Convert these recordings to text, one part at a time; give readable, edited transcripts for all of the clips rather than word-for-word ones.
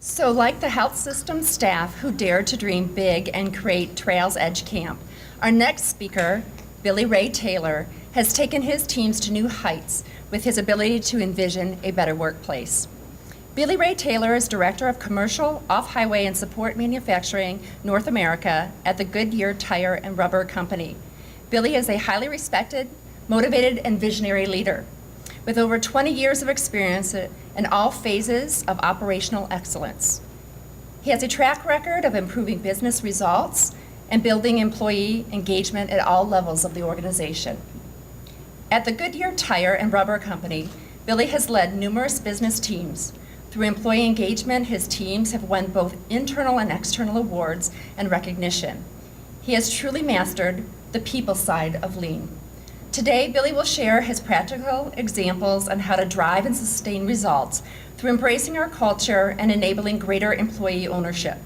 So like the health system staff who dared to dream big and create Trails Edge Camp, our next speaker, Billy Ray Taylor, has taken his teams to new heights with his ability to envision a better workplace. Billy Ray Taylor is Director of Commercial, Off-Highway, and Support Manufacturing North America at the Goodyear Tire and Rubber Company. Billy is a highly respected, motivated, and visionary leader with over 20 years of experience in all phases of operational excellence. He has a track record of improving business results and building employee engagement at all levels of the organization. At the Goodyear Tire and Rubber Company, Billy has led numerous business teams. Through employee engagement, his teams have won both internal and external awards and recognition. He has truly mastered the people side of lean. Today, Billy will share his practical examples on how to drive and sustain results through embracing our culture and enabling greater employee ownership.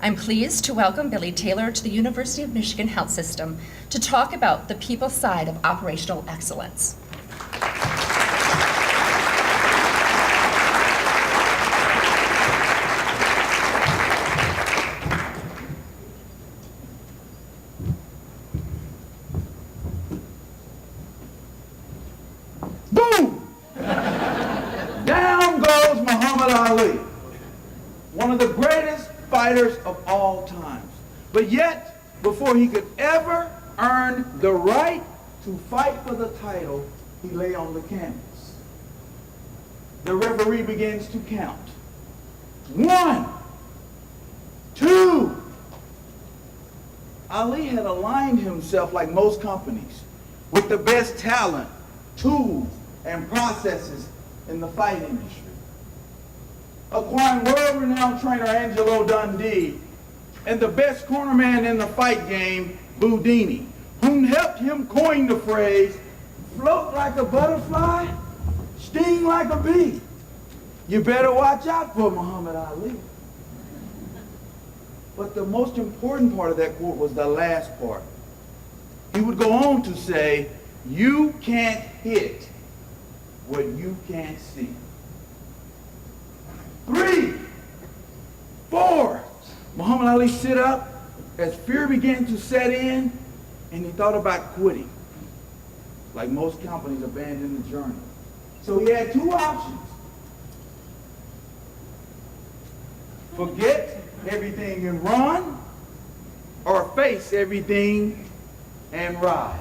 I'm pleased to welcome Billy Taylor to the University of Michigan Health System to talk about the people side of operational excellence. Boom! Down goes Muhammad Ali, one of the greatest fighters of all times. But yet, before he could ever earn the right to fight for the title, he lay on the canvas. The referee begins to count. 1, 2. Ali had aligned himself, like most companies, with the best talent, tools, and processes in the fight industry. Acquiring world-renowned trainer Angelo Dundee and the best cornerman in the fight game, Boudini, whom helped him coin the phrase, float like a butterfly, sting like a bee. You better watch out for Muhammad Ali. But the most important part of that quote was the last part. He would go on to say, you can't hit what you can't see. 3, 4. Muhammad Ali stood up as fear began to set in, and he thought about quitting. Like most companies, abandon the journey. So he had 2 options. Forget everything and run, or face everything and rise.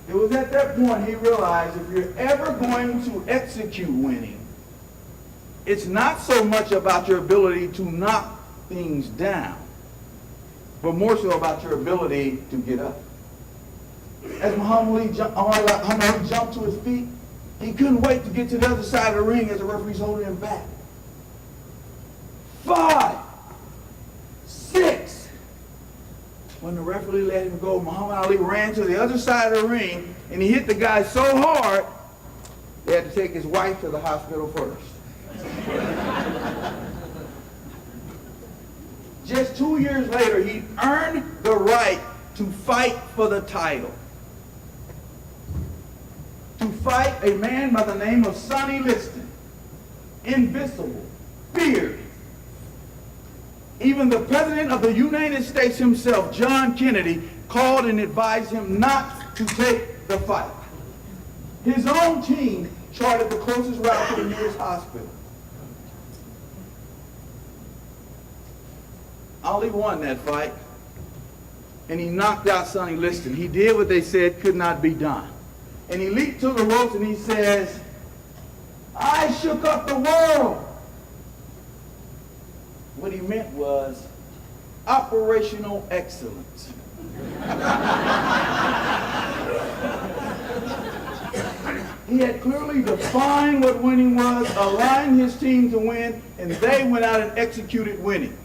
It was at that point he realized if you're ever going to execute winning, it's not so much about your ability to knock things down, but more so about your ability to get up. As Muhammad Ali jumped to his feet, he couldn't wait to get to the other side of the ring as the referee's holding him back. 5, 6. When the referee let him go, Muhammad Ali ran to the other side of the ring, and he hit the guy so hard, they had to take his wife to the hospital first. Just 2 years later, he earned the right to fight for the title. To fight a man by the name of Sonny Liston, invisible, feared. Even the President of the United States himself, John Kennedy, called and advised him not to take the fight. His own team charted the closest route to the nearest hospital. Ali won that fight, and he knocked out Sonny Liston. He did what they said could not be done. And he leaped to the ropes and he says, I shook up the world. What he meant was operational excellence. He had clearly defined what winning was, aligned his team to win, and they went out and executed winning.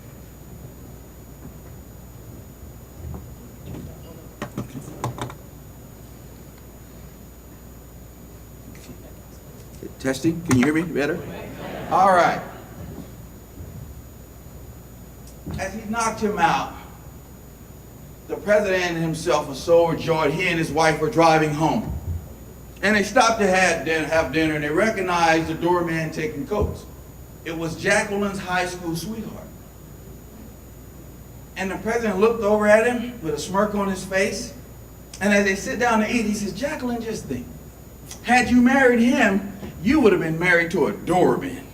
Testing, can you hear me better? All right. As he knocked him out, the president himself was so overjoyed. He and his wife were driving home. And they stopped to have dinner, and they recognized the doorman taking coats. It was Jacqueline's high school sweetheart. And the president looked over at him with a smirk on his face. And as they sit down to eat, he says, Jacqueline, just think. Had you married him, you would have been married to a doorman.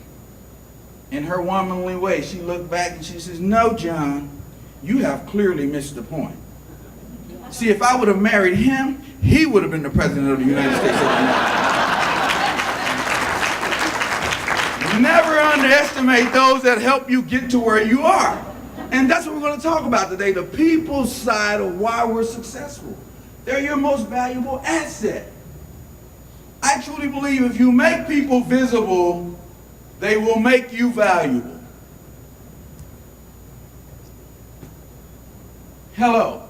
In her womanly way, she looked back and she says, no, John, you have clearly missed the point. See, if I would have married him, he would have been the president of the United States of America. Never underestimate those that help you get to where you are. And that's what we're going to talk about today, the people's side of why we're successful. They're your most valuable asset. I truly believe if you make people visible, they will make you valuable. Hello.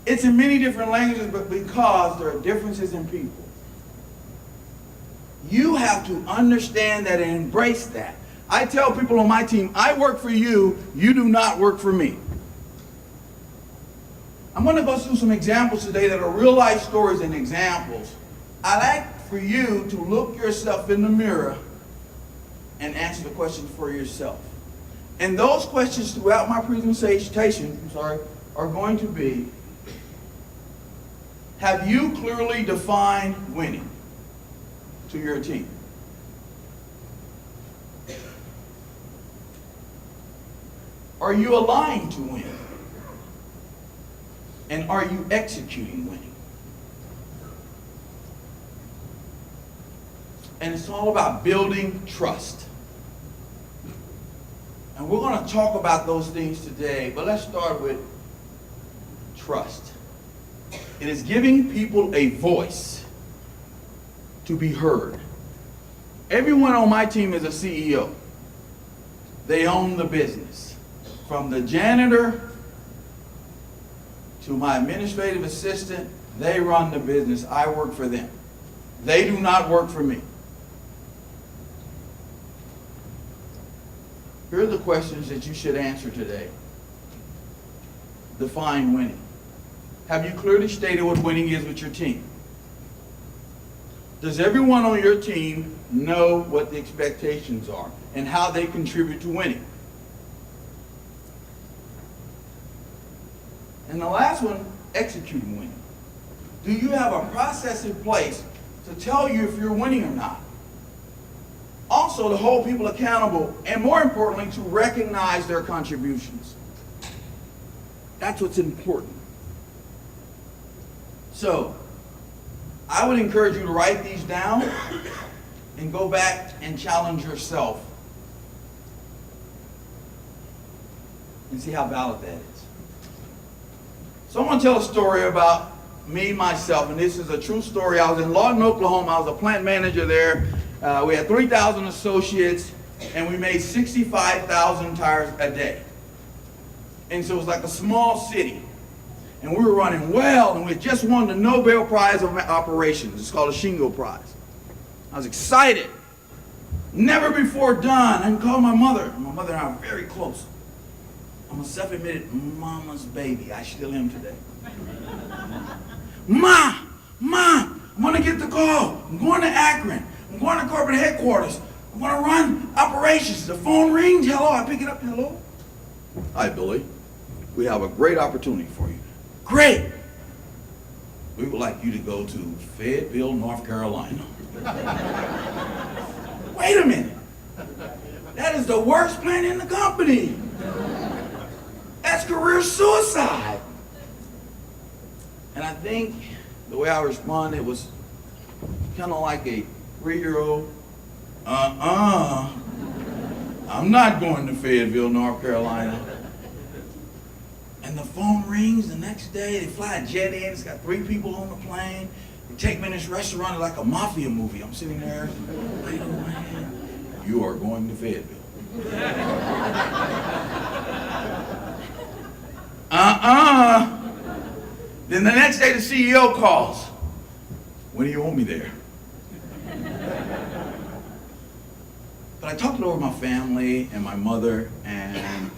It's in many different languages, but because there are differences in people. You have to understand that and embrace that. I tell people on my team, I work for you, you do not work for me. I'm going to go through some examples today that are real life stories and examples. I'd like for you to look yourself in the mirror and answer the questions for yourself. And those questions throughout my presentation, are going to be, have you clearly defined winning to your team? Are you aligned to win? And are you executing winning? And it's all about building trust. And we're going to talk about those things today, but let's start with trust. It is giving people a voice to be heard. Everyone on my team is a CEO. They own the business. From the janitor to my administrative assistant, they run the business. I work for them. They do not work for me. Here are the questions that you should answer today. Define winning. Have you clearly stated what winning is with your team? Does everyone on your team know what the expectations are and how they contribute to winning? And the last one, executing winning. Do you have a process in place to tell you if you're winning or not? Also, to hold people accountable, and more importantly, to recognize their contributions. That's what's important. So, I would encourage you to write these down and go back and challenge yourself and see how valid that is. So I want to tell a story about me, myself, and this is a true story. I was in Lawton, Oklahoma. I was a plant manager there. We had 3,000 associates, and we made 65,000 tires a day. And so it was like a small city. And we were running well, and we had just won the Nobel Prize of Operations. It's called a Shingo Prize. I was excited. Never before done. I called my mother. My mother and I are very close. I'm a self-admitted mama's baby. I still am today. Mom, I'm going to get the call. I'm going to Akron. I'm going to corporate headquarters. I'm going to run operations. The phone rings. Hello, I pick it up. Hello. Hi, Billy. We have a great opportunity for you. Great. We would like you to go to Fayetteville, North Carolina. Wait a minute. That is the worst plan in the company. That's career suicide. And I think the way I responded was kind of like a 3-year-old. I'm not going to Fayetteville, North Carolina. And the phone rings the next day. They fly a jet in. It's got 3 people on the plane. They take me in this restaurant like a mafia movie. I'm sitting there. Wait a minute. You are going to Fayetteville. Then the next day the CEO calls. When do you want me there? But I talked it over with my family and my mother, and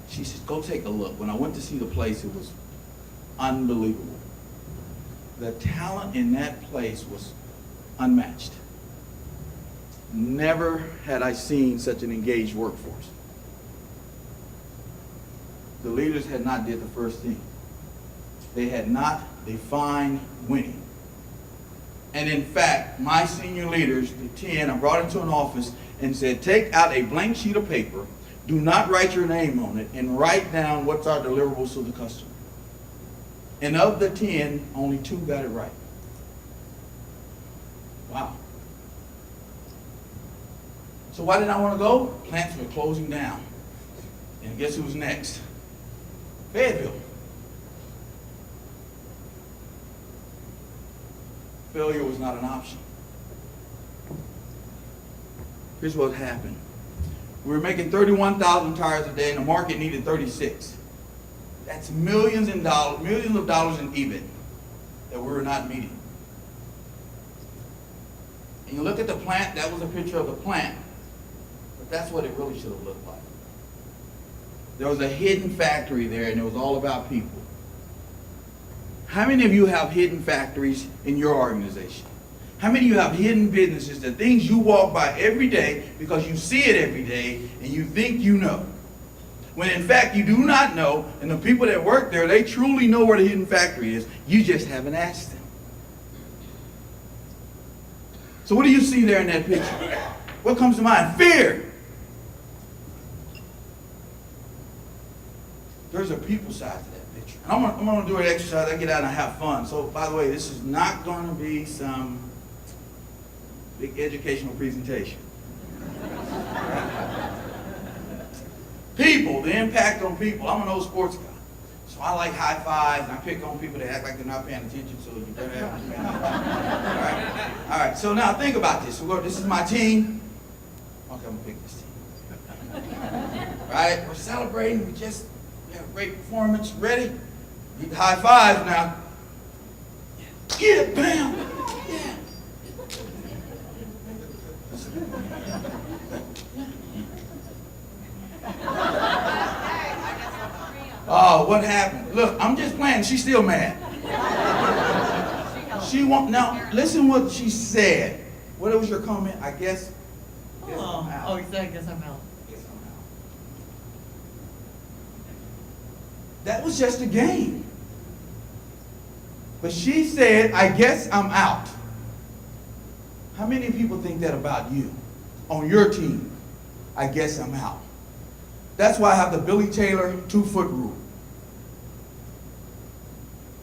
she said, go take a look. When I went to see the place, it was unbelievable. The talent in that place was unmatched. Never had I seen such an engaged workforce. The leaders had not did the first thing. They had not defined winning. And in fact, my senior leaders, the 10, I brought into an office and said, take out a blank sheet of paper, do not write your name on it, and write down what's our deliverables to the customer. And of the 10, only 2 got it right. Wow. So why did I want to go? Plants were closing down. And guess who was next? Fayetteville. Failure was not an option. Here's what happened. We were making 31,000 tires a day and the market needed 36. That's millions of dollars in EBIT that we were not meeting. And you look at the plant, that was a picture of the plant. But that's what it really should have looked like. There was a hidden factory there and it was all about people. How many of you have hidden factories in your organization? How many of you have hidden businesses, the things you walk by every day because you see it every day and you think you know? When in fact you do not know, and the people that work there, they truly know where the hidden factory is. You just haven't asked them. So what do you see there in that picture? What comes to mind? Fear. There's a people side to that picture. And I'm going to do an exercise. I get out and I have fun. So, by the way, this is not going to be some big educational presentation. People, the impact on people. I'm an old sports guy. So I like high fives, and I pick on people that act like they're not paying attention, so you better have them paying attention. All right, so now think about this. This is my team. Okay, I'm going to pick this team. All right, we're celebrating. We just had a great performance. Ready? Need the high fives now. Get it, bam! Yeah. Oh, what happened? Look, I'm just playing. She's still mad. She won't. Now, listen what she said. What was your comment? I guess. I guess I'm out. Guess I'm out. That was just a game. But she said, I guess I'm out. How many people think that about you? On your team, I guess I'm out. That's why I have the Billy Taylor 2-foot rule.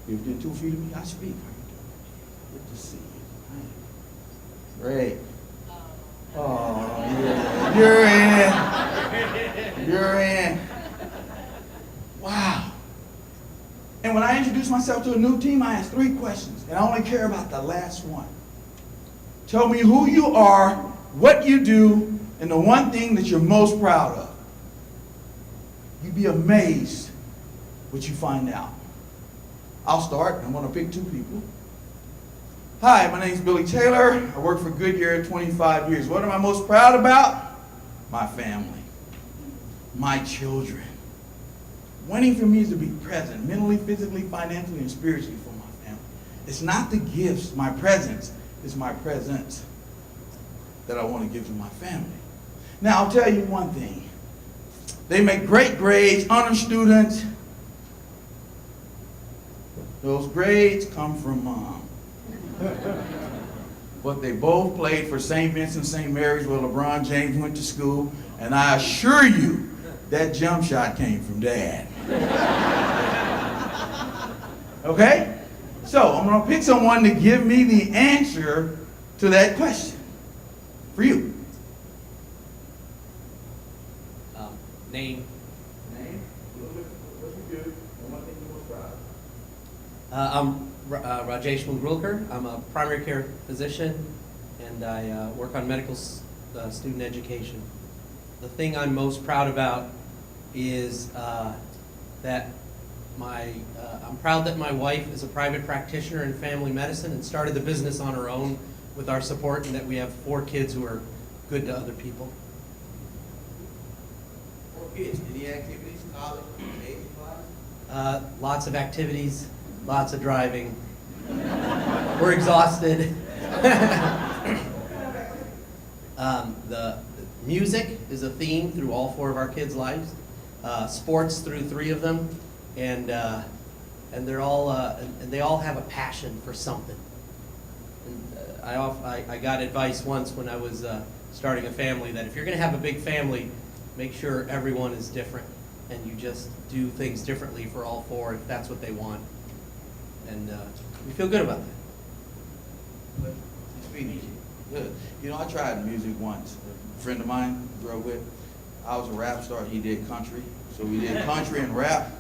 If you're 2 feet of me, I speak. Good to see you. Great. Oh, yeah. You're in. Wow. And when I introduce myself to a new team, I ask 3 questions, and I only care about the last one. Tell me who you are, what you do, and the one thing that you're most proud of. You'd be amazed what you find out. I'll start. I'm going to pick 2 people. Hi, my name's Billy Taylor. I worked for Goodyear 25 years. What am I most proud about? My family. My children. Winning for me is to be present, mentally, physically, financially, and spiritually for my family. It's not the gifts, my presence. It's my presence that I want to give to my family. Now, I'll tell you one thing. They make great grades, honor students. Those grades come from mom. But they both played for St. Vincent St. Mary's where LeBron James went to school. And I assure you, that jump shot came from Dad. Okay? So, I'm going to pick someone to give me the answer to that question. For you. Name. Name? What you do, and one thing you're most proud of. I'm Rajesh Mungrulkar. I'm a primary care physician, and I work on medical student education. The thing I'm most proud about is that I'm proud that my wife is a private practitioner in family medicine and started the business on her own with our support, and that we have 4 kids who are good to other people. 4 kids. Any activities, college, age, Lots of activities, lots of driving. We're exhausted. The music is a theme through all 4 of our kids' lives. Sports through 3 of them, and they're all and they all have a passion for something. And I got advice once when I was starting a family that if you're going to have a big family, make sure everyone is different and you just do things differently for all 4 if that's what they want. And we feel good about that. Good. You know, I tried music once. A friend of mine grew up with, I was a rap star, he did country. So we did country and rap.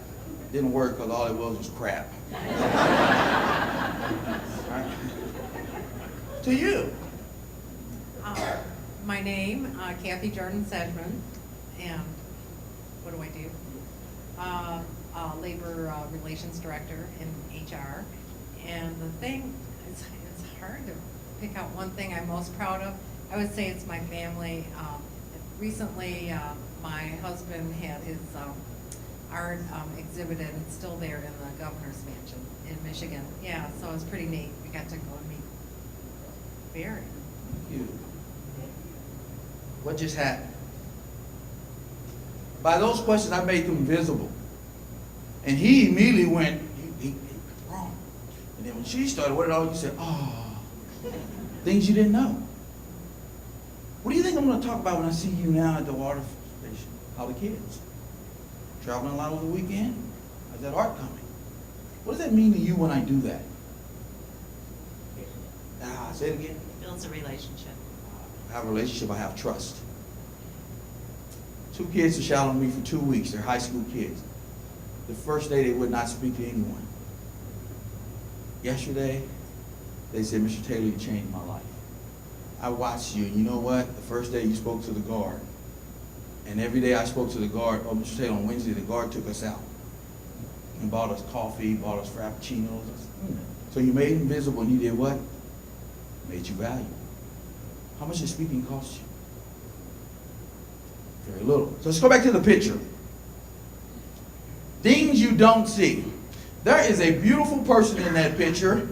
Didn't work because all it was crap. Right. To you. My name, Kathy Jordan Sedgman, and what do I do? Labor Relations Director in HR. And the thing, it's hard to pick out one thing I'm most proud of. I would say it's my family. Recently, my husband had his art exhibited. It's still there in the governor's mansion in Michigan. Yeah, so it was pretty neat. We got to go and meet Barry. You. What just happened? By those questions, I made them visible. And he immediately went, he wrong. And then when she started, what did all you said? Oh, things you didn't know. What do you think I'm going to talk about when I see you now at the water station? How the kids? Traveling a lot over the weekend? How's that art coming? What does that mean to you when I do that? Say it again. Builds a relationship. I have a relationship, I have trust. 2 kids are shadowing me for 2 weeks. They're high school kids. The first day they would not speak to anyone. Yesterday, they said, Mr. Taylor, you changed my life. I watched you, and you know what? The first day you spoke to the guard. And every day I spoke to the guard. Oh, Mr. Taylor, on Wednesday, the guard took us out and bought us coffee, bought us frappuccinos. So you made him visible, and he did what? Made you valuable. How much does speaking cost you? Very little. So let's go back to the picture. Things you don't see. There is a beautiful person in that picture,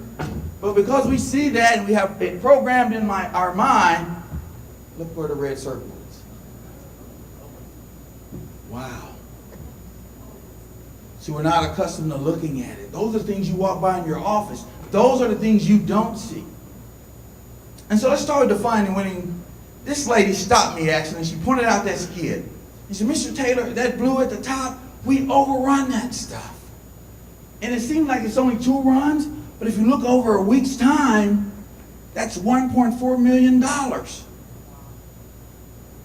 but because we see that and we have it programmed in our mind, look where the red circle is. Wow. See, we're not accustomed to looking at it. Those are the things you walk by in your office. Those are the things you don't see. And so let's start with defining winning. This lady stopped me actually, and she pointed out that skid. She said, Mr. Taylor, that blue at the top, we overrun that stuff. And it seems like it's only 2 runs, but if you look over a week's time, that's $1.4 million.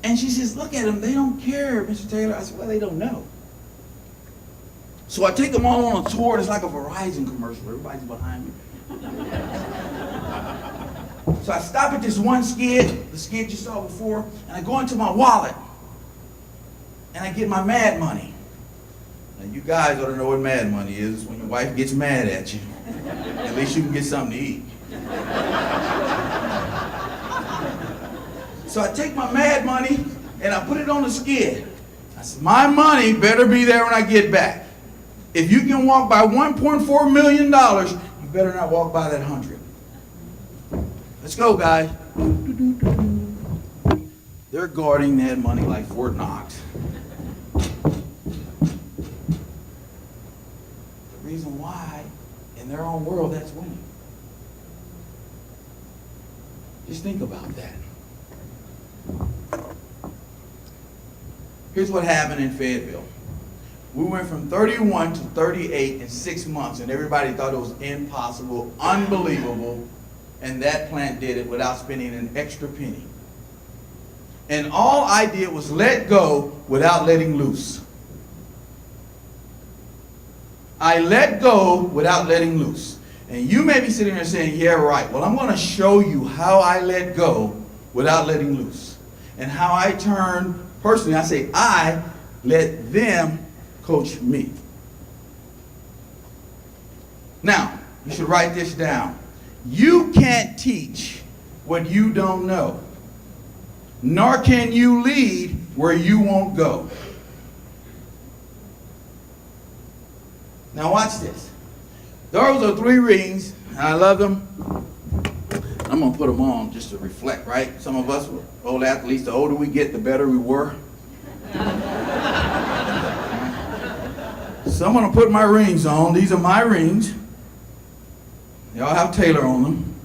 And she says, look at them, they don't care, Mr. Taylor. I said, well, they don't know. So I take them all on a tour. It's like a Verizon commercial. Everybody's behind me. So I stop at this one skid, the skid you saw before, and I go into my wallet, and I get my mad money. Now you guys ought to know what mad money is. When your wife gets mad at you, at least you can get something to eat. So I take my mad money, and I put it on the skid. I said, my money better be there when I get back. If you can walk by $1.4 million, you better not walk by that 100. Let's go, guys. They're guarding that money like Fort Knox. The reason why, in their own world, that's winning. Just think about that. Here's what happened in Fayetteville. We went from 31 to 38 in 6 months, and everybody thought it was impossible, unbelievable. And that plant did it without spending an extra penny. And all I did was let go without letting loose. I let go without letting loose. And you may be sitting there saying, yeah, right. Well, I'm going to show you how I let go without letting loose. And how I turn, personally, I say, I let them coach me. Now, you should write this down. You can't teach what you don't know, nor can you lead where you won't go. Now watch this. Those are 3 rings, and I love them. I'm gonna put them on just to reflect, right? Some of us old athletes, the older we get, the better we were. So I'm gonna put my rings on. These are my rings. They all have Taylor on them.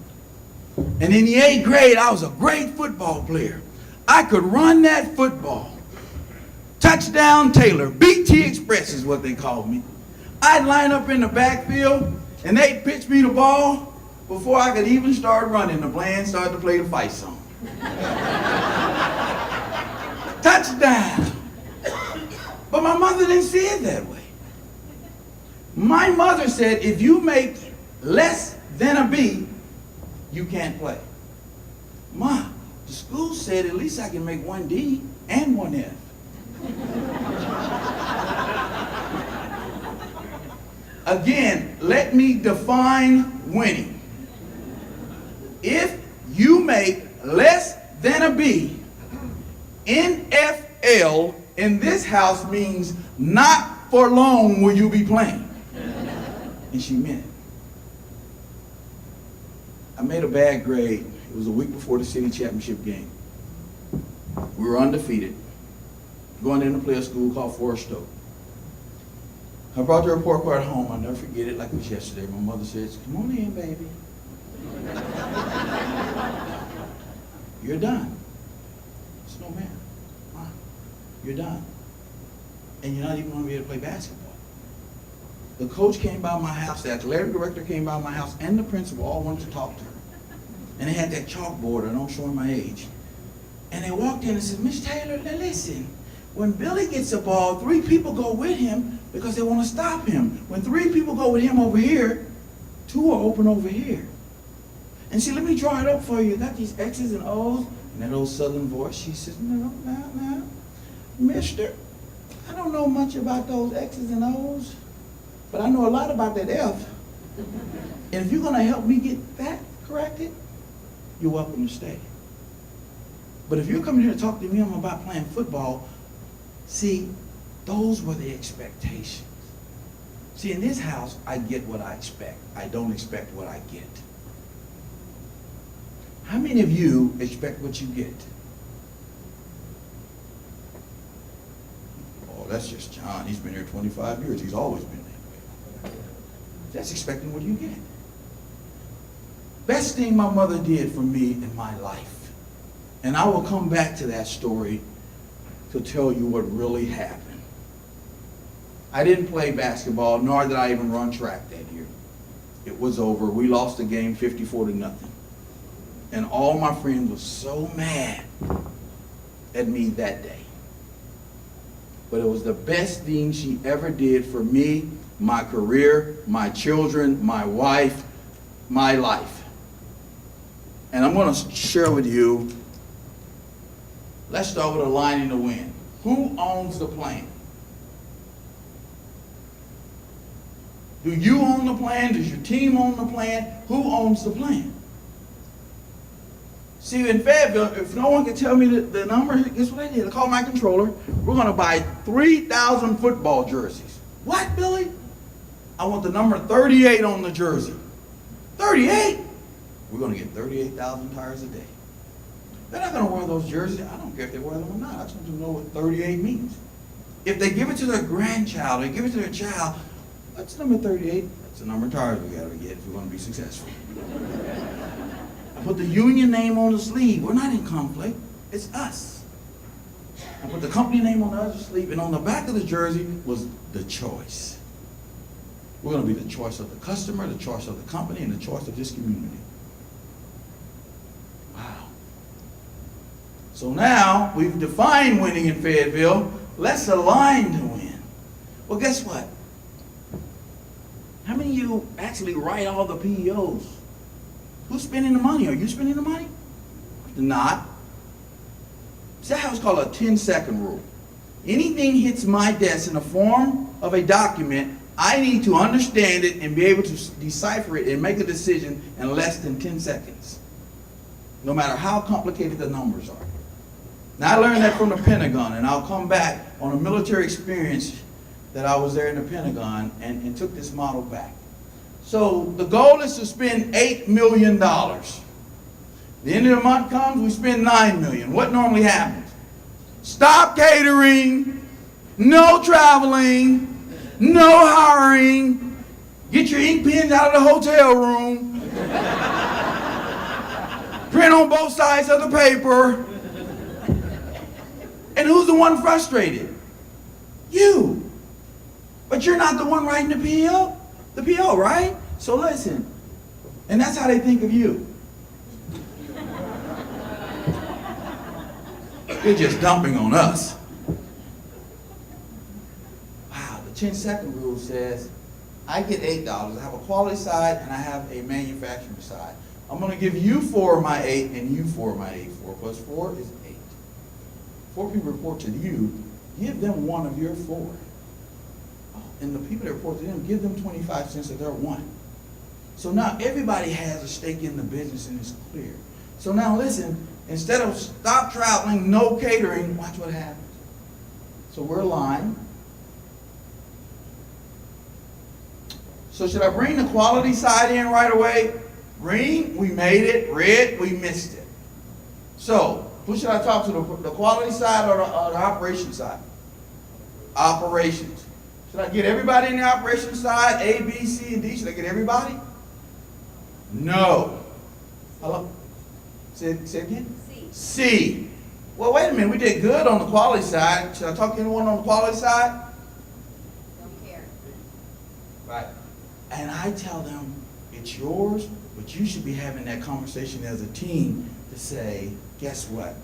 And in the 8th grade, I was a great football player. I could run that football. Touchdown Taylor, BT Express is what they called me. I'd line up in the backfield, and they'd pitch me the ball before I could even start running. The band started to play the fight song. Touchdown. But my mother didn't see it that way. My mother said, if you make less than a B, you can't play. Ma, the school said at least I can make 1 D and 1 F. Again, let me define winning. If you make less than a B, NFL in this house means not for long will you be playing. And she meant it. I made a bad grade. It was a week before the city championship game. We were undefeated, going in to play a school called Forest Oak. I brought the report card home. I'll never forget it like it was yesterday. My mother says, come on in, baby. You're done. I said, no, ma'am. Mom, you're done. And you're not even going to be able to play basketball. The coach came by my house, the athletic director came by my house, and the principal all wanted to talk to her. And they had that chalkboard, I don't show my age. And they walked in and said, Miss Taylor, now listen, when Billy gets the ball, 3 people go with him because they want to stop him. When 3 people go with him over here, 2 are open over here. And see, let me draw it up for you. You got these X's and O's. And that old southern voice, she says, no, mister, I don't know much about those X's and O's, but I know a lot about that F. And if you're going to help me get that corrected, you're welcome to stay. But if you're coming here to talk to me about playing football, see, those were the expectations. See, in this house, I get what I expect. I don't expect what I get. How many of you expect what you get? Oh, that's just John. He's been here 25 years. He's always been that way. That's expecting what you get. Best thing my mother did for me in my life. And I will come back to that story to tell you what really happened. I didn't play basketball, nor did I even run track that year. It was over. We lost the game 54-0. And all my friends were so mad at me that day. But it was the best thing she ever did for me, my career, my children, my wife, my life. And I'm going to share with you, let's start with a line in the wind. Who owns the plan? Do you own the plan? Does your team own the plan? Who owns the plan? See, in Fayetteville, if no one can tell me the number, guess what I did? I called my controller. We're going to buy 3,000 football jerseys. What, Billy? I want the number 38 on the jersey. 38? We're going to get 38,000 tires a day. They're not going to wear those jerseys. I don't care if they wear them or not. I just want to know what 38 means. If they give it to their grandchild, they give it to their child, what's number 38? That's the number of tires we got to get if we're going to be successful. I put the union name on the sleeve. We're not in conflict. It's us. I put the company name on the other sleeve, and on the back of the jersey was the choice. We're going to be the choice of the customer, the choice of the company, and the choice of this community. Wow. So now we've defined winning in Fayetteville. Let's align to win. Well, guess what? How many of you actually write all the PEOs? Who's spending the money? Are you spending the money? Not. See how it's called a 10-second rule. Anything hits my desk in the form of a document, I need to understand it and be able to decipher it and make a decision in less than 10 seconds. No matter how complicated the numbers are. Now I learned that from the Pentagon, and I'll come back on a military experience that I was there in the Pentagon and took this model back. So the goal is to spend $8 million. The end of the month comes, we spend $9 million. What normally happens? Stop catering, no traveling, no hiring, get your ink pens out of the hotel room, print on both sides of the paper. And who's the one frustrated? You. But you're not the one writing the PO, right? So listen, and that's how they think of you. They're just dumping on us. Wow, the 10-second rule says, I get $8. I have a quality side and I have a manufacturing side. I'm going to give you 4 of my 8 and you 4 of my 8. 4 plus 4 is 8. 4 people report to you, give them 1 of your 4. And the people that report to them, give them 25 cents of their 1. So now everybody has a stake in the business and it's clear. So now listen, instead of stop traveling, no catering, watch what happens. So we're aligned. So should I bring the quality side in right away? Green, we made it. Red, we missed it. So who should I talk to, the quality side or the operations side? Operations. Should I get everybody in the operations side, A, B, C, and D? Should I get everybody? No. Hello? Say again? C. Well, wait a minute. We did good on the quality side. Should I talk to anyone on the quality side? Don't care. Right. And I tell them, it's yours, but you should be having that conversation as a team to say, guess what?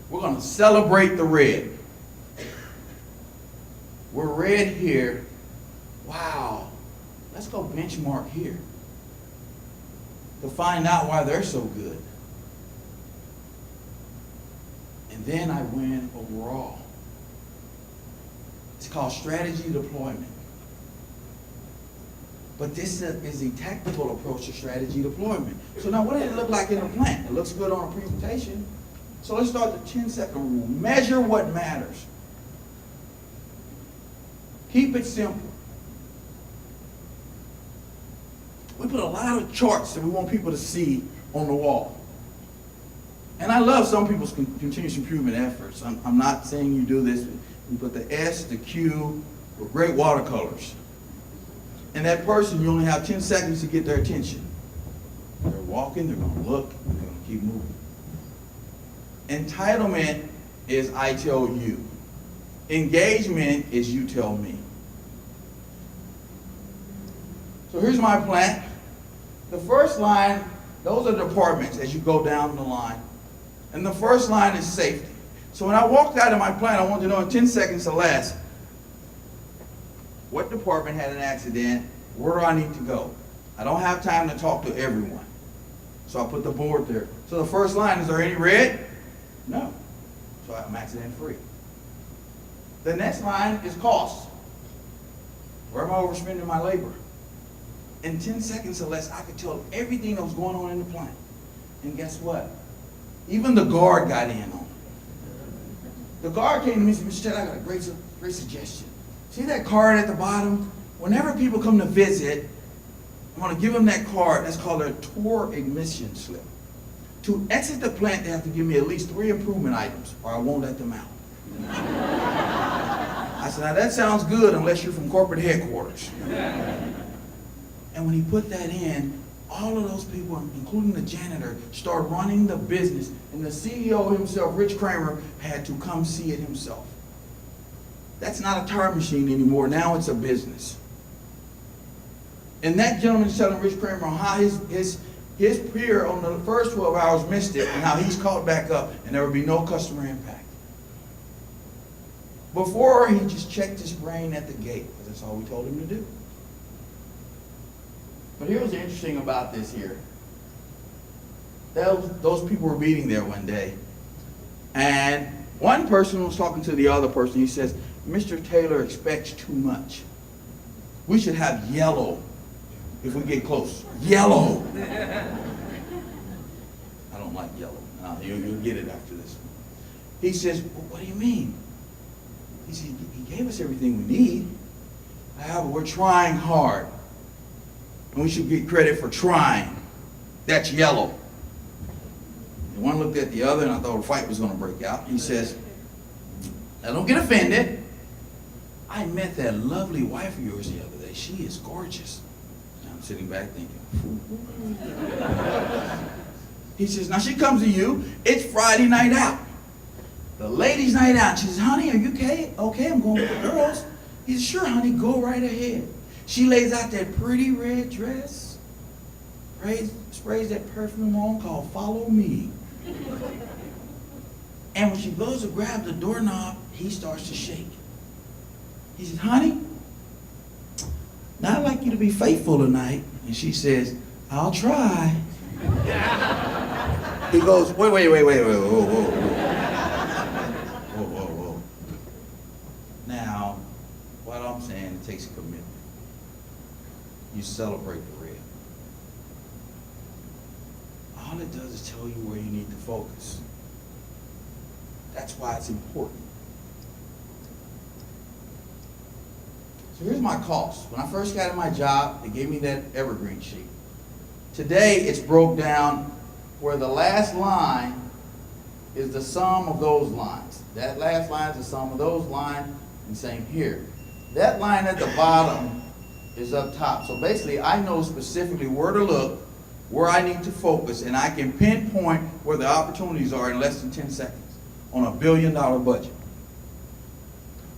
We're going to celebrate the red. We're red here. Wow. Let's go benchmark here to find out why they're so good. And then I win overall. It's called strategy deployment. But this is a tactical approach to strategy deployment. So now what did it look like in the plant? It looks good on a presentation. So let's start the 10-second rule. Measure what matters. Keep it simple. We put a lot of charts that we want people to see on the wall. And I love some people's continuous improvement efforts. I'm not saying you do this. You put the S, the Q, with great watercolors. And that person, you only have 10 seconds to get their attention. They're walking, they're going to look, and they're going to keep moving. Entitlement is I tell you. Engagement is you tell me. So here's my plan. The first line, those are departments as you go down the line. And the first line is safety. So when I walked out of my plan, I wanted to know in 10 seconds or less, what department had an accident? Where do I need to go? I don't have time to talk to everyone. So I put the board there. So the first line, is there any red? No. So I'm accident free. The next line is cost. Where am I overspending my labor? In 10 seconds or less, I could tell everything that was going on in the plant. And guess what? Even the guard got in on it. The guard came to me and said, Mr. Ted, I got a great suggestion. See that card at the bottom? Whenever people come to visit, I'm going to give them that card. That's called a tour admission slip. To exit the plant, they have to give me at least 3 improvement items, or I won't let them out. I said, now that sounds good unless you're from corporate headquarters. And when he put that in, all of those people, including the janitor, started running the business. And the CEO himself, Rich Kramer, had to come see it himself. That's not a tire machine anymore. Now it's a business. And that gentleman's telling Rich Kramer how his peer on the first 12 hours missed it and how he's caught back up and there would be no customer impact. Before, he just checked his brain at the gate because that's all we told him to do. But here's what's interesting about this here. Those people were meeting there one day. And one person was talking to the other person. He says, Mr. Taylor expects too much. We should have yellow if we get close. Yellow. I don't like yellow. No, you'll get it after this one. He says, well, what do you mean? He said, he gave us everything we need. However, we're trying hard. And we should get credit for trying. That's yellow. And one looked at the other, and I thought a fight was going to break out. He says, now don't get offended. I met that lovely wife of yours the other day. She is gorgeous. And I'm sitting back thinking, he says, now she comes to you. It's Friday night out. The ladies' night out. She says, honey, are you okay? Okay, I'm going with the girls. He says, sure, honey, go right ahead. She lays out that pretty red dress, sprays that perfume on called Follow Me. And when she goes to grab the doorknob, he starts to shake. He says, honey, now I'd like you to be faithful tonight. And she says, I'll try. He goes, wait, whoa. Now, what I'm saying, it takes a commitment. You celebrate the red. All it does is tell you where you need to focus. That's why it's important. So here's my cost. When I first got in my job, they gave me that evergreen sheet. Today, it's broke down where the last line is the sum of those lines. That last line is the sum of those lines, and same here. That line at the bottom is up top. So basically, I know specifically where to look, where I need to focus, and I can pinpoint where the opportunities are in less than 10 seconds on $1 billion budget.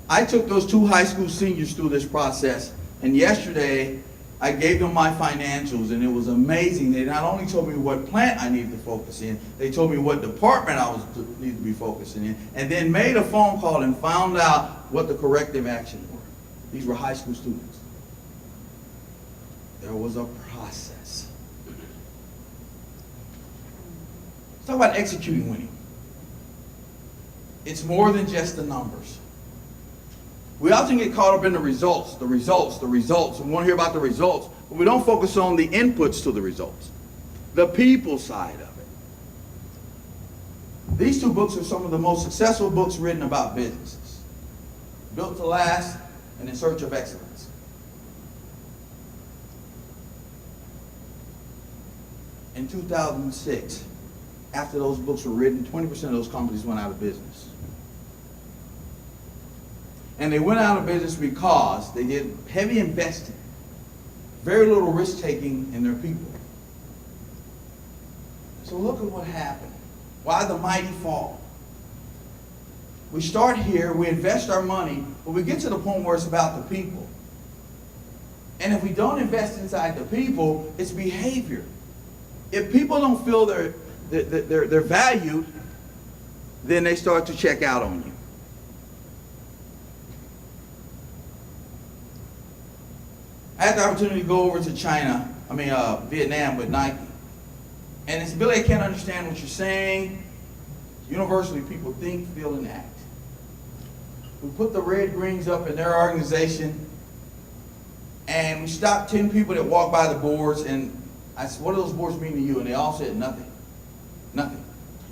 I took those 2 high school seniors through this process, and yesterday I gave them my financials, and it was amazing. They not only told me what plant I needed to focus in, they told me what department I needed to be focusing in, and then made a phone call and found out what the corrective actions were. These were high school students. There was a process. Let's talk about executing winning. It's more than just the numbers. We often get caught up in the results. We want to hear about the results, but we don't focus on the inputs to the results, the people side of it. These 2 books are some of the most successful books written about businesses. Built to Last and In Search of Excellence. In 2006, after those books were written, 20% of those companies went out of business. And they went out of business because they did heavy investing, very little risk-taking in their people. So look at what happened. Why the mighty fall? We start here, we invest our money, but we get to the point where it's about the people. And if we don't invest inside the people, it's behavior. If people don't feel they're valued, then they start to check out on you. I had the opportunity to go over to Vietnam with Nike. And it's Billy, I can't understand what you're saying. Universally, people think, feel, and act. We put the red greens up in their organization, and we stopped 10 people that walked by the boards, and I said, what do those boards mean to you? And they all said nothing. Nothing.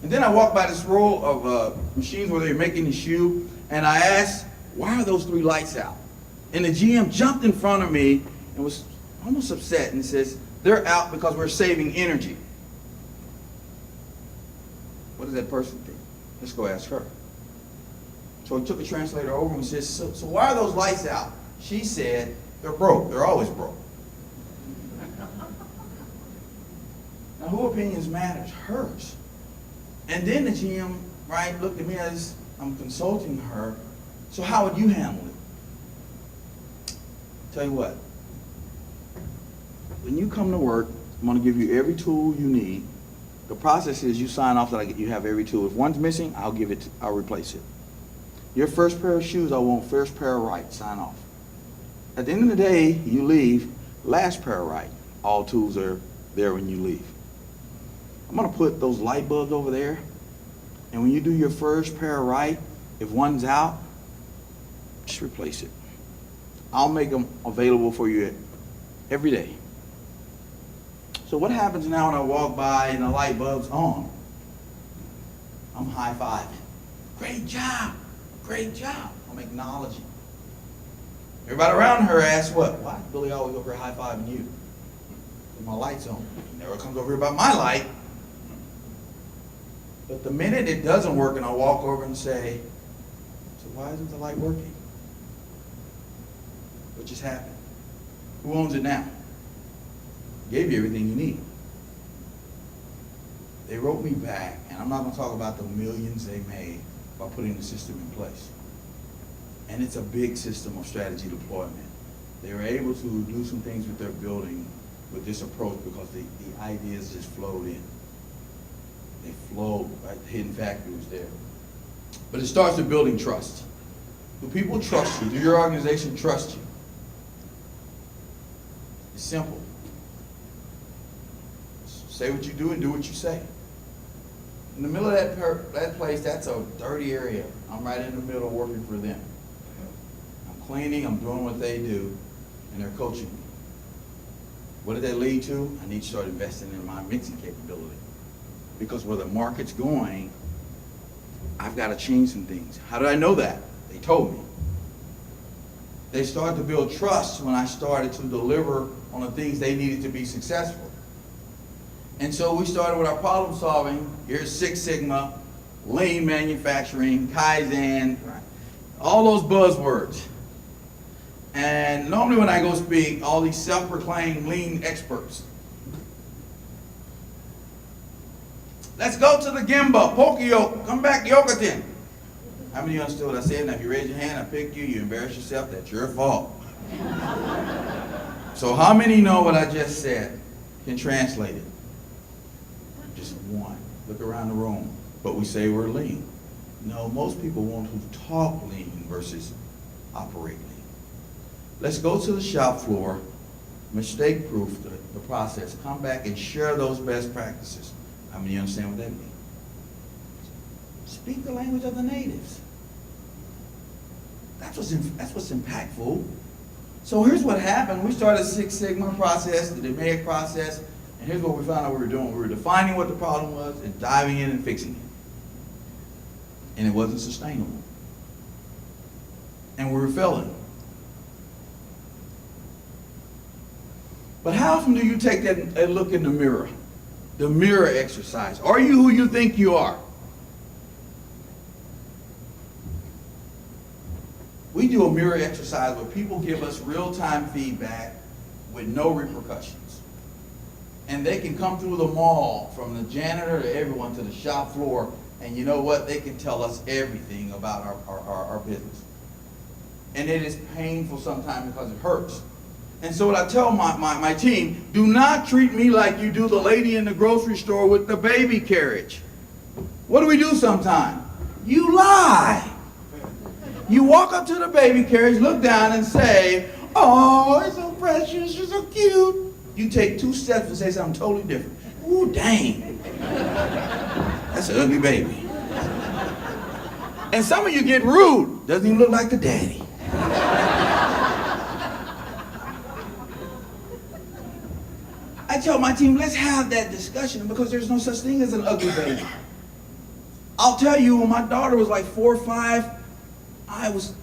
And then I walked by this row of machines where they were making the shoe, and I asked, why are those 3 lights out? And the GM jumped in front of me and was almost upset and says, they're out because we're saving energy. What does that person think? Let's go ask her. So he took a translator over and says, so why are those lights out? She said, they're broke. They're always broke. Now, whose opinions matters? Hers. And then the GM, looked at me as I'm consulting her. So how would you handle it? Tell you what. When you come to work, I'm going to give you every tool you need. The process is you sign off that you have every tool. If one's missing, I'll replace it. Your first pair of shoes, I want first pair of right. Sign off. At the end of the day, you leave, last pair of right. All tools are there when you leave. I'm going to put those light bulbs over there. And when you do your first pair of right, if one's out, just replace it. I'll make them available for you every day. So what happens now when I walk by and the light bulb's on? I'm high-fiving. Great job. Great job. I'm acknowledging. Everybody around her asks what? Why is Billy always over here high-fiving you? My light's on. Never comes over here about my light. But the minute it doesn't work and I walk over and say, so why isn't the light working? What just happened? Who owns it now? Gave you everything you need. They wrote me back, and I'm not going to talk about the millions they made by putting the system in place. And it's a big system of strategy deployment. They were able to do some things with their building with this approach because the ideas just flowed in. They flowed, right? The hidden factory was there. But it starts with building trust. Do people trust you? Do your organization trust you? It's simple. Say what you do and do what you say. In the middle of that place, that's a dirty area. I'm right in the middle working for them. I'm cleaning, I'm doing what they do, and they're coaching me. What did that lead to? I need to start investing in my mixing capability. Because where the market's going, I've got to change some things. How did I know that? They told me. They started to build trust when I started to deliver on the things they needed to be successful. And so we started with our problem solving. Here's Six Sigma, lean manufacturing, Kaizen, all those buzzwords. And normally when I go speak, all these self-proclaimed lean experts. Let's go to the Gemba, Poka-yoke, come back, Yokoten. How many of you understood what I said? Now if you raise your hand, I pick you, you embarrass yourself, that's your fault. So how many know what I just said? Can translate it? Just one. Look around the room. But we say we're lean. No, most people want to talk lean versus operate lean. Let's go to the shop floor, mistake-proof the process. Come back and share those best practices. How many understand what that means? Speak the language of the natives. That's what's impactful. So here's what happened. We started a Six Sigma process, the DMAIC process, and here's what we found out we were doing. We were defining what the problem was and diving in and fixing it. And it wasn't sustainable. And we were failing. But how often do you take that look in the mirror? The mirror exercise. Are you who you think you are? We do a mirror exercise where people give us real-time feedback with no repercussions. And they can come through the mall, from the janitor to everyone, to the shop floor, and you know what? They can tell us everything about our business. And it is painful sometimes because it hurts. And so what I tell my team, do not treat me like you do the lady in the grocery store with the baby carriage. What do we do sometimes? You lie. You walk up to the baby carriage, look down and say, oh, it's so precious, you're so cute. You take 2 steps and say something totally different. Ooh, dang. That's an ugly baby. And some of you get rude. Doesn't even look like the daddy. I tell my team, let's have that discussion because there's no such thing as an ugly baby. I'll tell you, when my daughter was like 4 or 5, I was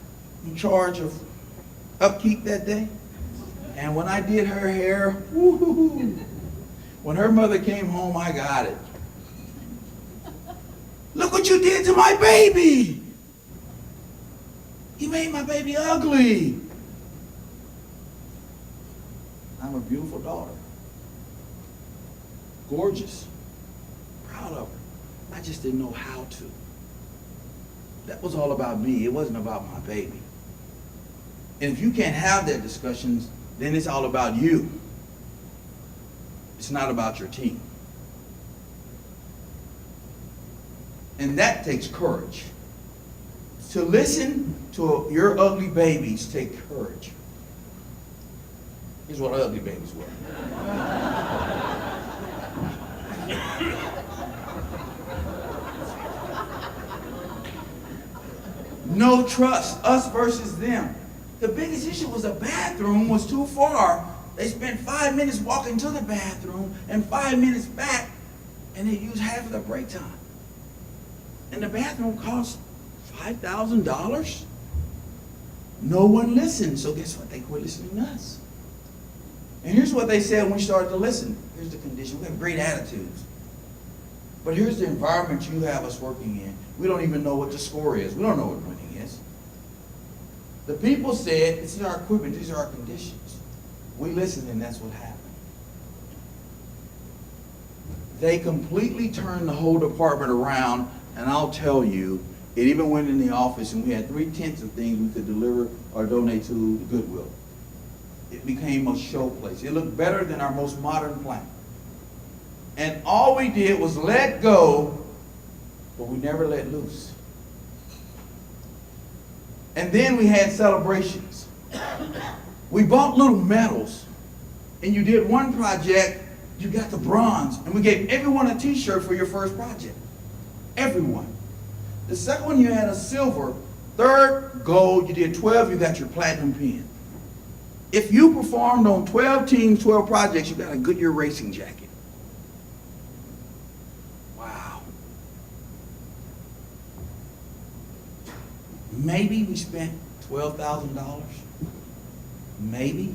in charge of upkeep that day. And when I did her hair, woo-hoo-hoo. When her mother came home, I got it. Look what you did to my baby. You made my baby ugly. I'm a beautiful daughter. Gorgeous. Proud of her. I just didn't know how to. That was all about me. It wasn't about my baby. And if you can't have that discussion, then it's all about you. It's not about your team. And that takes courage. To listen to your ugly babies takes courage. Here's what ugly babies were. No trust, us versus them. The biggest issue was the bathroom was too far. They spent 5 minutes walking to the bathroom and 5 minutes back, and they used half of their break time. And the bathroom cost $5,000. No one listened, so guess what? They quit listening to us. And here's what they said when we started to listen. Here's the condition. We have great attitudes. But here's the environment you have us working in. We don't even know what the score is. We don't know what winning is. The people said, this is our equipment, these are our conditions. We listened, and that's what happened. They completely turned the whole department around, and I'll tell you, it even went in the office, and we had 3/10 of things we could deliver or donate to the Goodwill. It became a show place. It looked better than our most modern plant. And all we did was let go, but we never let loose. And then we had celebrations. We bought little medals, and you did one project, you got the bronze, and we gave everyone a t-shirt for your first project. Everyone. The second one, you had a silver. Third, gold. You did 12, you got your platinum pin. If you performed on 12 teams, 12 projects, you got a Goodyear racing jacket. Wow. Maybe we spent $12,000. Maybe.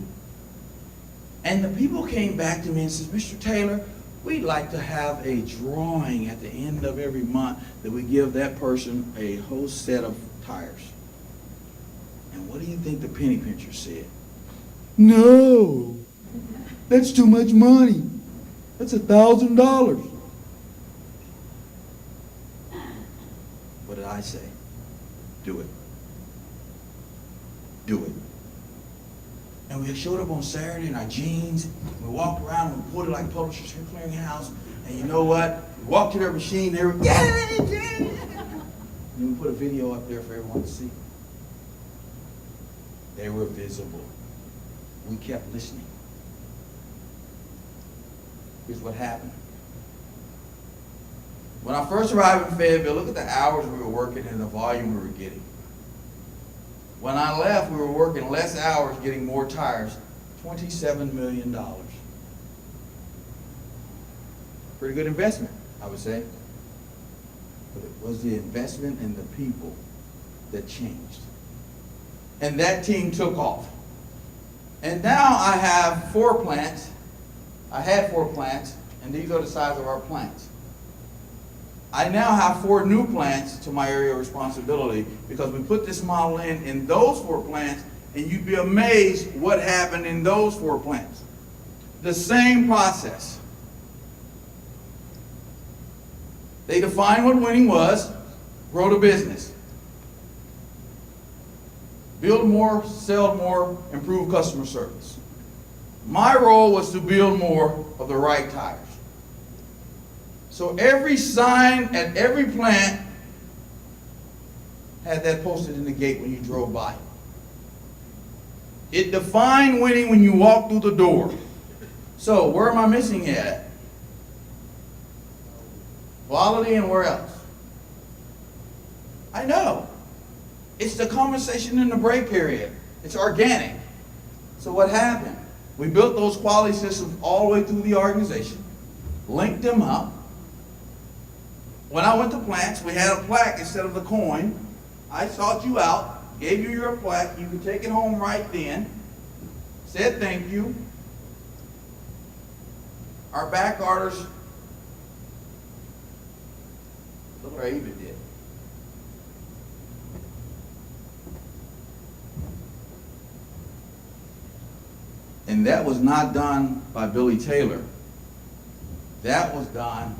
And the people came back to me and said, Mr. Taylor, we'd like to have a drawing at the end of every month that we give that person a whole set of tires. And what do you think the penny pincher said? No, that's too much money. That's $1,000. What did I say? Do it. Do it. And we showed up on Saturday in our jeans. We walked around and we pulled it like Publishers Clearinghouse. And you know what? We walked to their machine. They were, yay, yay. And we put a video up there for everyone to see. They were visible. We kept listening. Here's what happened. When I first arrived in Fayetteville, look at the hours we were working and the volume we were getting. When I left, we were working less hours, getting more tires. $27 million. Pretty good investment, I would say. But it was the investment in the people that changed. And that team took off. And now I have 4 plants. I had 4 plants, and these are the size of our plants. I now have 4 new plants to my area of responsibility because we put this model in those 4 plants, and you'd be amazed what happened in those 4 plants. The same process. They defined what winning was, grow the business. Build more, sell more, improve customer service. My role was to build more of the right tires. So every sign at every plant had that posted in the gate when you drove by. It defined winning when you walked through the door. So where am I missing at? Quality and where else? I know. It's the conversation in the break period. It's organic. So what happened? We built those quality systems all the way through the organization, linked them up. When I went to plants, we had a plaque instead of the coin. I sought you out, gave you your plaque. You could take it home right then. Said thank you. Our back orders, look what I even did. And that was not done by Billy Taylor. That was done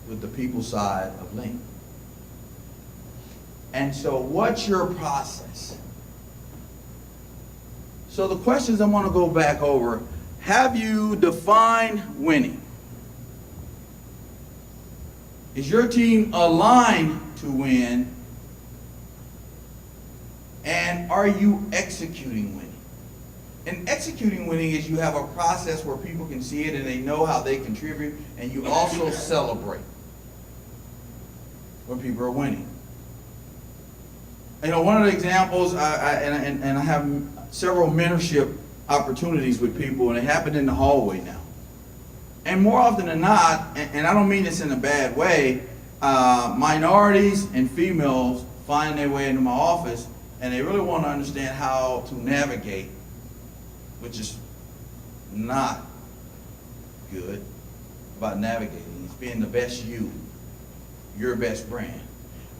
with the people side of Link. And so what's your process? So the questions I want to go back over. Have you defined winning? Is your team aligned to win? And are you executing winning? And executing winning is you have a process where people can see it and they know how they contribute, and you also celebrate when people are winning. You know, one of the examples, I have several mentorship opportunities with people, and it happened in the hallway now. And more often than not, and I don't mean this in a bad way, minorities and females find their way into my office, and they really want to understand how to navigate which is not good about navigating. It's being the best you, your best brand.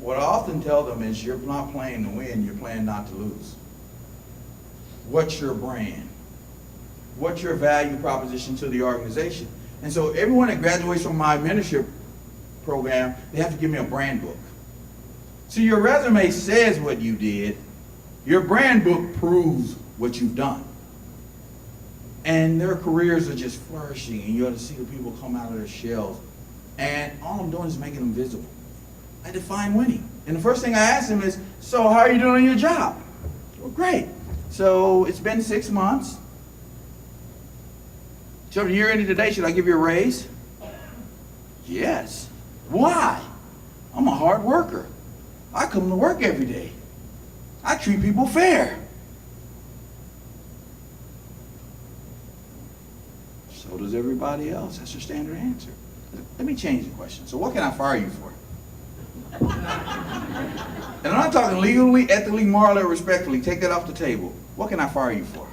What I often tell them is you're not playing to win, you're playing not to lose. What's your brand? What's your value proposition to the organization? And so everyone that graduates from my mentorship program, they have to give me a brand book. See, your resume says what you did. Your brand book proves what you've done. And their careers are just flourishing, and you ought to see the people come out of their shells. And all I'm doing is making them visible. I define winning. And the first thing I ask them is, so how are you doing in your job? Well, great. So it's been 6 months. So the year ended today, should I give you a raise? Yes. Why? I'm a hard worker. I come to work every day. I treat people fair. So does everybody else. That's your standard answer. Let me change the question. So what can I fire you for? And I'm not talking legally, ethically, morally, or respectfully. Take that off the table. What can I fire you for?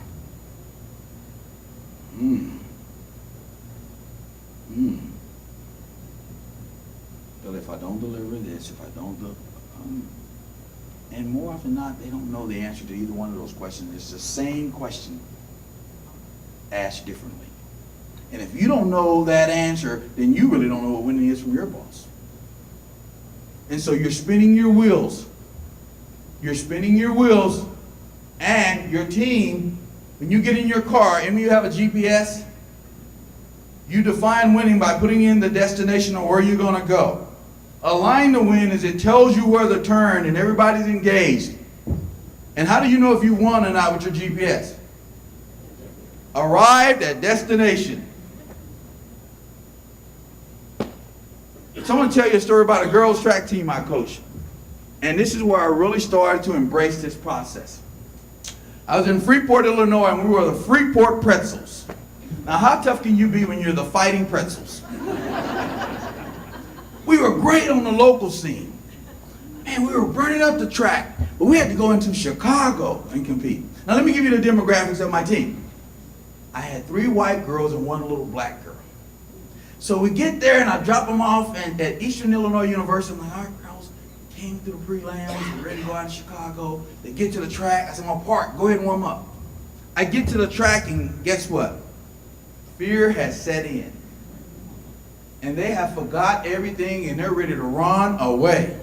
But if I don't deliver this, if I don't do, and more often than not, they don't know the answer to either one of those questions. It's the same question asked differently. And if you don't know that answer, then you really don't know what winning is from your boss. And so you're spinning your wheels. You're spinning your wheels, and your team, when you get in your car and you have a GPS, you define winning by putting in the destination of where you're going to go. Align to win is it tells you where to turn and everybody's engaged. And how do you know if you won or not with your GPS? Arrived at destination. Someone tell you a story about a girls' track team I coached. And this is where I really started to embrace this process. I was in Freeport, Illinois, and we were the Freeport Pretzels. Now, how tough can you be when you're the Fighting Pretzels? We were great on the local scene. Man, we were burning up the track, but we had to go into Chicago and compete. Now, let me give you the demographics of my team. I had 3 white girls and 1 little black girl. So we get there, and I drop them off at Eastern Illinois University. I'm like, all right, girls, came through the prelims, we're ready to go out to Chicago. They get to the track. I said, I'm gonna park, go ahead and warm up. I get to the track, and guess what? Fear has set in. And they have forgot everything, and they're ready to run away.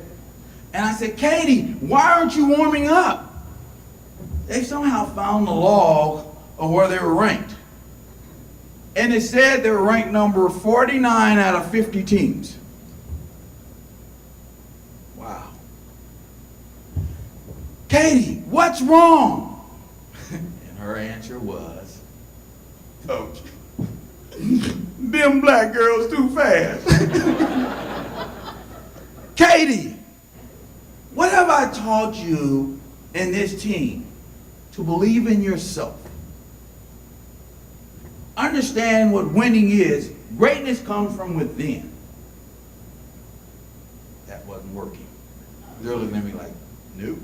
And I said, Katie, why aren't you warming up? They somehow found the log of where they were ranked. And it said they were ranked number 49 out of 50 teams. Wow. Katie, what's wrong? And her answer was, Coach, them black girls too fast. Katie, what have I taught you in this team? To believe in yourself. Understand what winning is. Greatness comes from within. That wasn't working. They're looking at me like, nope.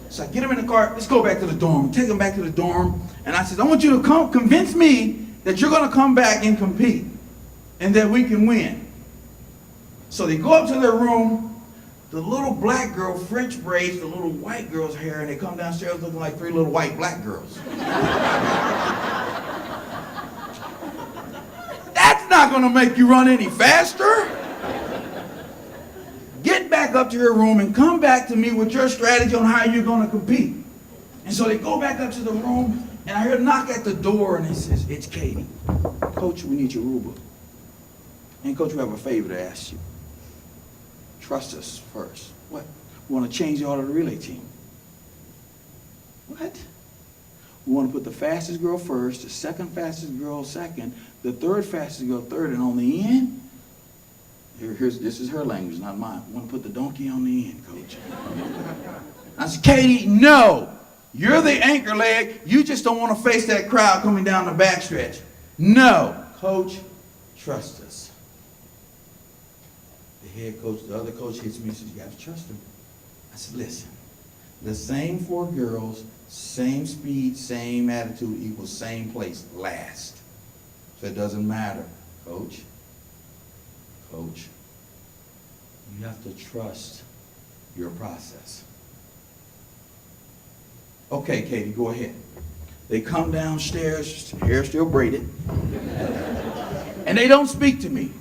So I get them in the car, let's go back to the dorm. Take them back to the dorm. And I said, I want you to come convince me that you're going to come back and compete and that we can win. So they go up to their room. The little black girl French braids the little white girl's hair, and they come downstairs looking like 3 little white black girls. That's not going to make you run any faster. Get back up to your room and come back to me with your strategy on how you're going to compete. And so they go back up to the room, and I hear a knock at the door, and he says, it's Katie. Coach, we need your rule book. And Coach, we have a favor to ask you. Trust us first. What? We want to change the order of the relay team. What? We want to put the fastest girl first, the second fastest girl second, the third fastest girl third, and on the end, this is her language, not mine. We want to put the donkey on the end, Coach. I said, Katie, no. You're the anchor leg. You just don't want to face that crowd coming down the backstretch. No. Coach, trust us. The head coach, the other coach hits me and says, you got to trust him. I said, listen, The same 4 girls, same speed, same attitude equals same place, last. So it doesn't matter. Coach, you have to trust your process. Okay, Katie, go ahead. They come downstairs, hair still braided, and they don't speak to me.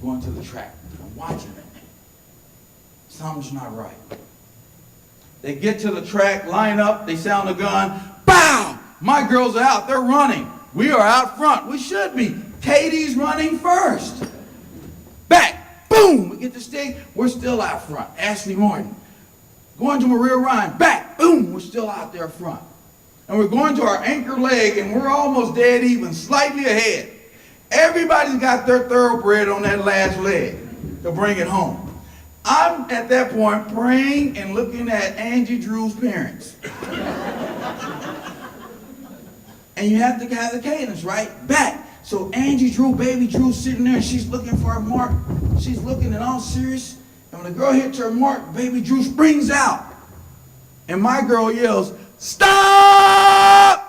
Going to the track. I'm watching it. Something's not right. They get to the track, line up, they sound the gun. Bow! My girls are out. They're running. We are out front. We should be. Katie's running first. Back. Boom! We get the stick. We're still out front. Ashley Martin. Going to Maria Ryan. Back. Boom! We're still out there front. And we're going to our anchor leg, and we're almost dead even, slightly ahead. Everybody's got their thoroughbred on that last leg to bring it home. I'm at that point praying and looking at Angie Drew's parents. And you have to have the cadence, right? Back. So Angie Drew, baby Drew, sitting there, and she's looking for her mark. She's looking and all serious. And when the girl hits her mark, baby Drew springs out. And my girl yells, "Stop!"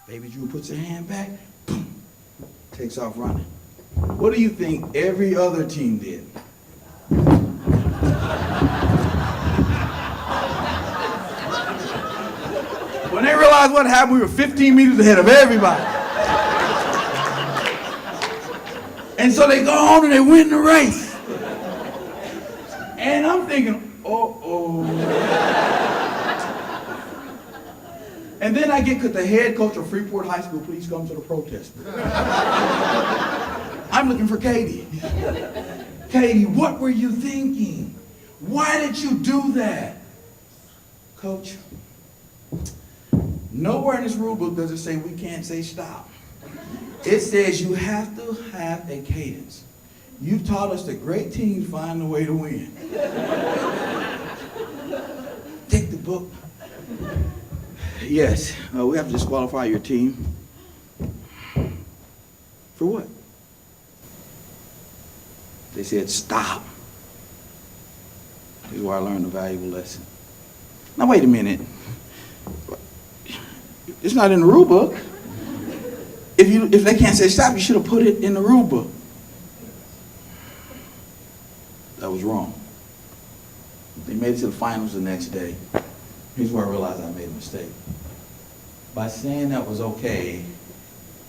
Baby Drew puts her hand back, boom, takes off running. What do you think every other team did? When they realized what happened, we were 15 meters ahead of everybody. And so they go on and they win the race. And I'm thinking, uh-oh. And then I get, because the head coach of Freeport High School, please come to the protest. I'm looking for Katie. Katie, what were you thinking? Why did you do that? Coach, nowhere in this rule book does it say we can't say stop. It says you have to have a cadence. You've taught us that great teams find a way to win. Take the book. Yes, we have to disqualify your team. For what? They said stop. This is where I learned a valuable lesson. Now wait a minute. It's not in the rule book. If they can't say stop, you should have put it in the rule book. That was wrong. They made it to the finals the next day. Here's where I realized I made a mistake. By saying that was okay,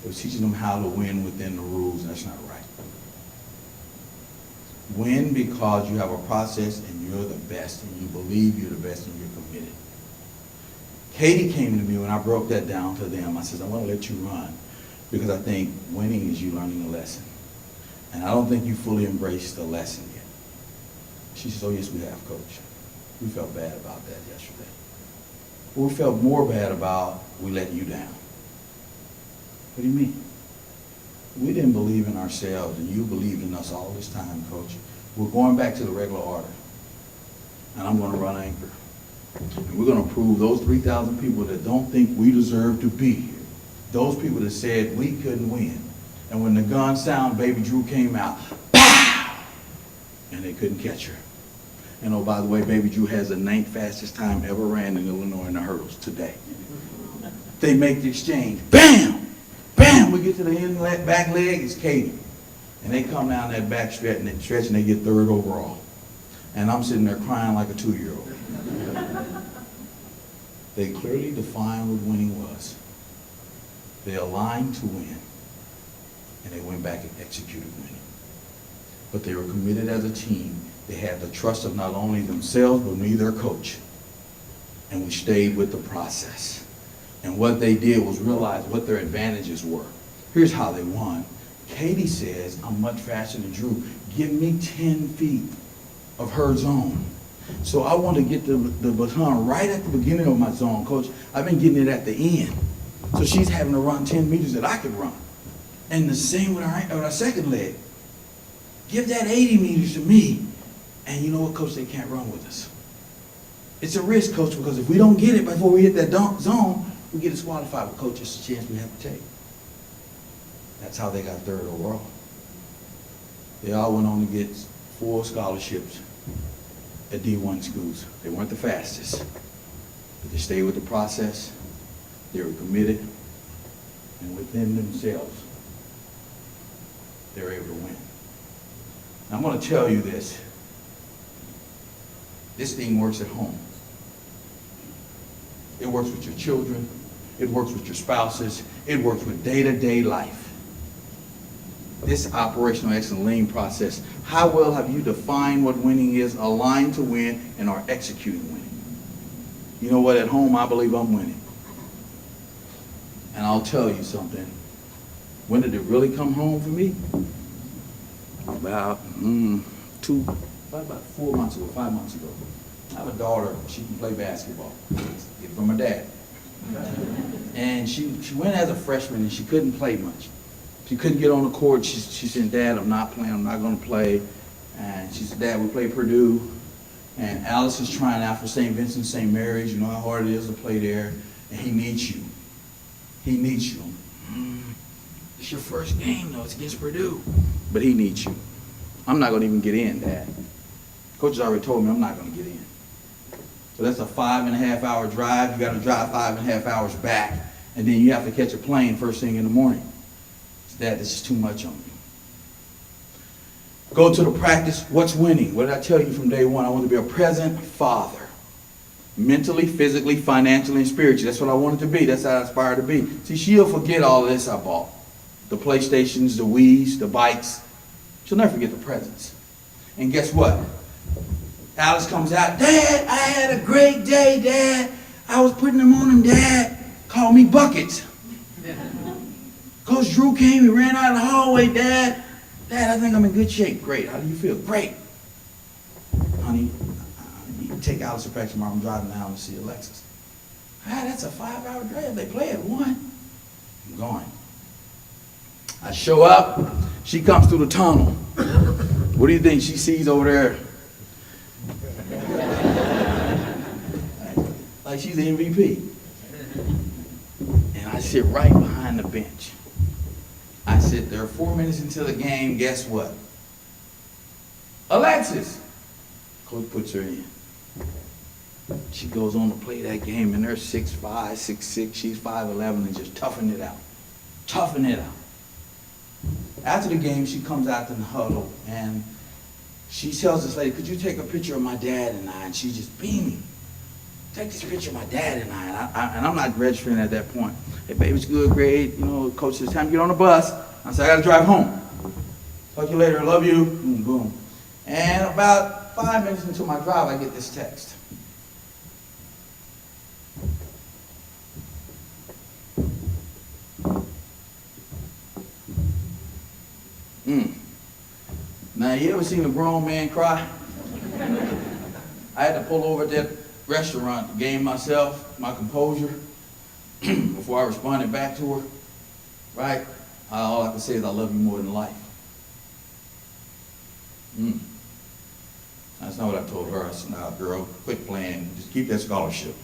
it was teaching them how to win within the rules, and that's not right. Win because you have a process and you're the best, and you believe you're the best, and you're committed. Katie came to me when I broke that down to them. I said, I want to let you run because I think winning is you learning a lesson. And I don't think you fully embraced the lesson yet. She said, oh yes, we have, Coach. We felt bad about that yesterday. But we felt more bad about we let you down. What do you mean? We didn't believe in ourselves, and you believed in us all this time, Coach. We're going back to the regular order, and I'm going to run anchor. And we're going to prove those 3,000 people that don't think we deserve to be here, those people that said we couldn't win. And when the gun sound, Baby Drew came out, pow! And they couldn't catch her. And oh, by the way, Baby Drew has the 9th fastest time ever ran in Illinois in the hurdles today. They make the exchange. Bam! Bam! We get to the end back leg, it's Katie. And they come down that back stretch and they get 3rd overall. And I'm sitting there crying like a 2-year-old. They clearly defined what winning was. They aligned to win. And they went back and executed winning. But they were committed as a team. They had the trust of not only themselves, but me, their coach. And we stayed with the process. And what they did was realize what their advantages were. Here's how they won. Katie says, I'm much faster than Drew. Give me 10 feet of her zone. So I want to get the baton right at the beginning of my zone, Coach. I've been getting it at the end. So she's having to run 10 meters that I could run. And the same with our second leg. Give that 80 meters to me. And you know what, Coach? They can't run with us. It's a risk, Coach, because if we don't get it before we hit that zone, we get disqualified. But, Coach, it's a chance we have to take. That's how they got 3rd overall. They all went on to get 4 scholarships at D1 schools. They weren't the fastest, but they stayed with the process. They were committed, and within themselves, they were able to win. Now, I'm going to tell you this. This thing works at home. It works with your children. It works with your spouses. It works with day-to-day life. This operational excellence lean process, how well have you defined what winning is, aligned to win, and are executing winning? You know what? At home, I believe I'm winning. And I'll tell you something. When did it really come home for me? About 4 months ago, 5 months ago. I have a daughter. She can play basketball. Get it from her dad. And she went as a freshman and she couldn't play much. She couldn't get on the court. She said, Dad, I'm not playing. I'm not going to play. And she said, Dad, we play Purdue. And Alice is trying out for St. Vincent, St. Mary's. You know how hard it is to play there. And he needs you. He needs you. It's your first game, though. It's against Purdue. But he needs you. I'm not going to even get in, Dad. Coach has already told me I'm not going to get in. So that's a 5.5 hour drive. You got to drive 5.5 hours back. And then you have to catch a plane first thing in the morning. Dad, this is too much on me. Go to the practice. What's winning? What did I tell you from day one? I want to be a present father. Mentally, physically, financially, and spiritually. That's what I wanted to be. That's how I aspire to be. See, she'll forget all this I bought. The PlayStations, the Wiis, the bikes. She'll never forget the presents. And guess what? Alice comes out, Dad, I had a great day, Dad. I was putting them on him, Dad. Call me Buckets. Coach Drew came, he ran out of the hallway, Dad. Dad, I think I'm in good shape. Great. How do you feel? Great. Honey, you can take Alice to practice tomorrow. I'm driving down to see Alexis. That's a 5-hour drive. They play at 1. I'm going. I show up. She comes through the tunnel. What do you think she sees over there? Like she's the MVP. And I sit right behind the bench. I sit there 4 minutes into the game. Guess what? Alexis. Coach puts her in. She goes on to play that game, and they're 6'5", 6'6". She's 5'11", and just toughing it out. Toughing it out. After the game, she comes out to the huddle, and she tells this lady, could you take a picture of my dad and I? And she's just beaming. Take this picture of my dad and I. And I'm not registering at that point. Hey, baby, it's good, great. You know, coach says, time to get on the bus. I said, I got to drive home. Talk to you later. I love you. Boom, boom. And about 5 minutes into my drive, I get this text. Now, you ever seen a grown man cry? I had to pull over at that restaurant to gain myself, my composure, before I responded back to her. Right? All I can say is I love you more than life. That's not what I told her. I said, nah, girl, quit playing. Just keep that scholarship.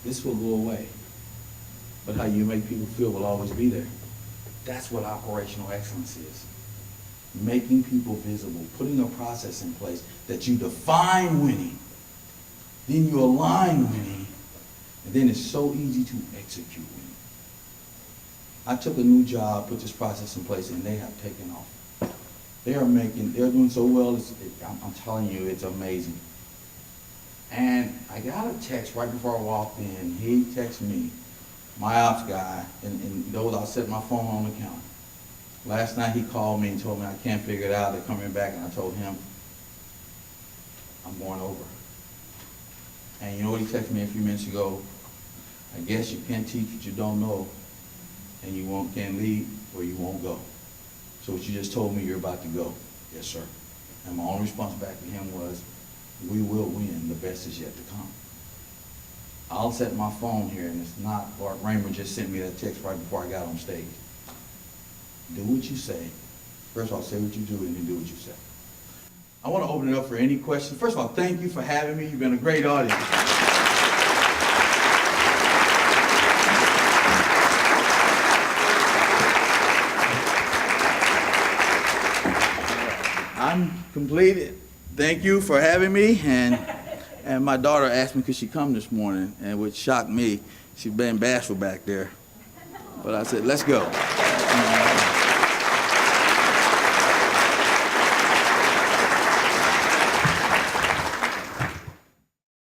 This will go away. But how you make people feel will always be there. That's what operational excellence is. Making people visible, putting a process in place that you define winning, then you align winning, and then it's so easy to execute winning. I took a new job, put this process in place, and they have taken off. They're doing so well, I'm telling you, it's amazing. And I got a text right before I walked in. He texted me, my ops guy, and those I set my phone on the counter. Last night he called me and told me I can't figure it out. They're coming back, and I told him I'm going over. And you know what he texted me a few minutes ago? I guess you can't teach what you don't know, and you can't lead where you won't go. So what you just told me, you're about to go. Yes, sir. And my only response back to him was, we will win. The best is yet to come. I'll set my phone here, and it's not Bart Raymer just sent me that text right before I got on stage. Do what you say. First of all, say what you do, and then do what you say. I want to open it up for any questions. First of all, thank you for having me. You've been a great audience. I'm completed. Thank you for having me. And my daughter asked me could she come this morning, and which shocked me. She's been bashful back there. But I said, let's go.